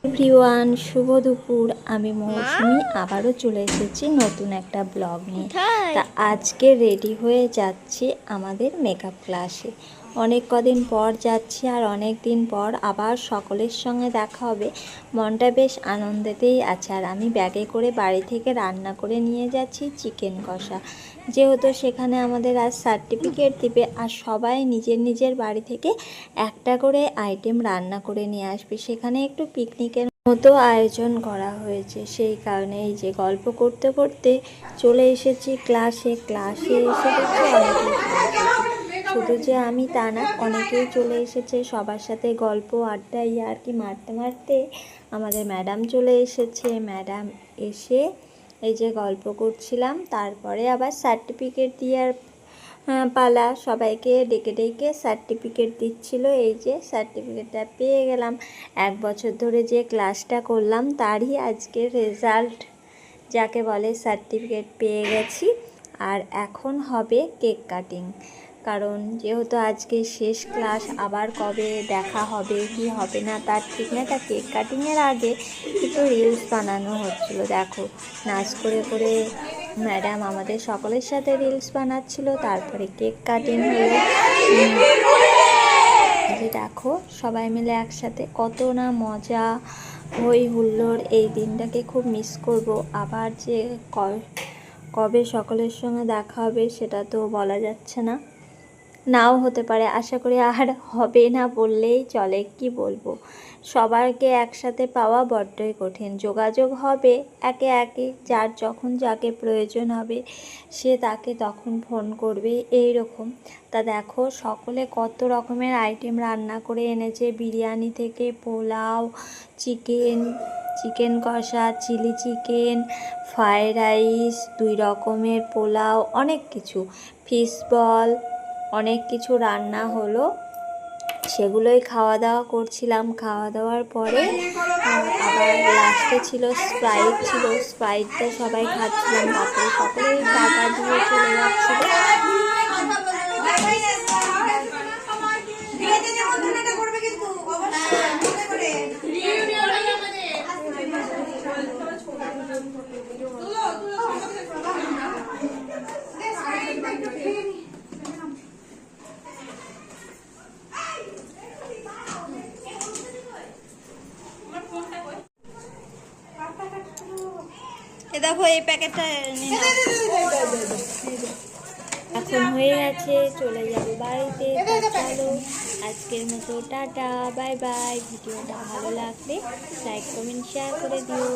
Everyone, শুভ দুপুর। আমি মৌসুমি আবারও চলে এসেছি নতুন একটা ব্লগ নিয়ে। তা আজকে রেডি হয়ে যাচ্ছি আমাদের মেকআপ ক্লাসে। অনেক কদিন পর যাচ্ছি আর অনেক দিন পর আবার সকলের সঙ্গে দেখা হবে। মনটা বেশ আনন্দেতেই আছে। আর আমি ব্যাগে করে বাড়ি থেকে রান্না করে নিয়ে যাচ্ছি চিকেন কষা, যেহেতু সেখানে আমাদের আজ সার্টিফিকেট দিবে আর সবাই নিজের নিজের বাড়ি থেকে একটা করে আইটেম রান্না করে নিয়ে আসবে। সেখানে একটু পিকনিকের মতো আয়োজন করা হয়েছে, সেই কারণে এই যে গল্প করতে করতে চলে এসেছি ক্লাসে এসে দেখছি অনেকেই শুধু যে আমি তা না, অনেকেই চলে এসেছে। সবার সাথে গল্প আড্ডা ইয়ার্কি মারতে মারতে আমাদের ম্যাডাম চলে এসেছে। ম্যাডাম এসে এই যে গল্প করছিলাম, তারপরে আবার সার্টিফিকেট দেওয়ার পালা। সবাইকে ডেকে ডেকে সার্টিফিকেট দিচ্ছিল। এই যে সার্টিফিকেটটা পেয়ে গেলাম। 1 বছর ধরে যে ক্লাসটা করলাম তারই আজকের রেজাল্ট, যাকে বলে সার্টিফিকেট পেয়ে গেছি। আর এখন হবে কেক কাটিং, কারণ যেহেতু আজকে শেষ ক্লাস, আবার কবে দেখা হবে কি হবে না তার ঠিক না। তা কেক কাটিংয়ের আগে একটু রিলস বানানো হচ্ছিল। দেখো, নাচ করে করে ম্যাডাম আমাদের সকলের সাথে রিলস বানাচ্ছিল, তারপরে কেক কাটিং হলো। যে দেখো সবাই মিলে একসাথে কত না মজা, হই হুল্লোড়। এই দিনটাকে খুব মিস করব। আবার যে কবে সকলের সঙ্গে দেখা হবে সেটা তো বলা যাচ্ছে না, নাও হতে পারে। আশা করি আর হবে না বললেই চলে। কি বলবো, সবাইকে একসাথে পাওয়া বড্ডই কঠিন। যোগাযোগ হবে একে একে, যার যখন যাকে প্রয়োজন হবে সে তাকে তখন ফোন করবে, এই রকম। তা দেখো সকলে কত রকমের আইটেম রান্না করে এনেছে। বিরিয়ানি থেকে পোলাও, চিকেন কষা, চিলি চিকেন, ফ্রাইড রাইস, 2 রকমের পোলাও, অনেক কিছু, ফিশ বল, অনেক কিছু রান্না হলো। সেগুলোই খাওয়া দাওয়া করছিলাম। খাওয়া দাওয়ার পরে আবার লাস্টে ছিল স্প্রাইটটা সবাই খাচ্ছিলাম। তারপরে সকলেই টাকা দিয়ে চলে যাচ্ছিল। দেখো এই প্যাকেটটা এখন হয়ে গেছে, চলে যাবো বাড়িতে। চলো আজকের মতো টাটা, বাই বাই। ভিডিওটা ভালো লাগলে লাইক কমেন্ট শেয়ার করে দিও।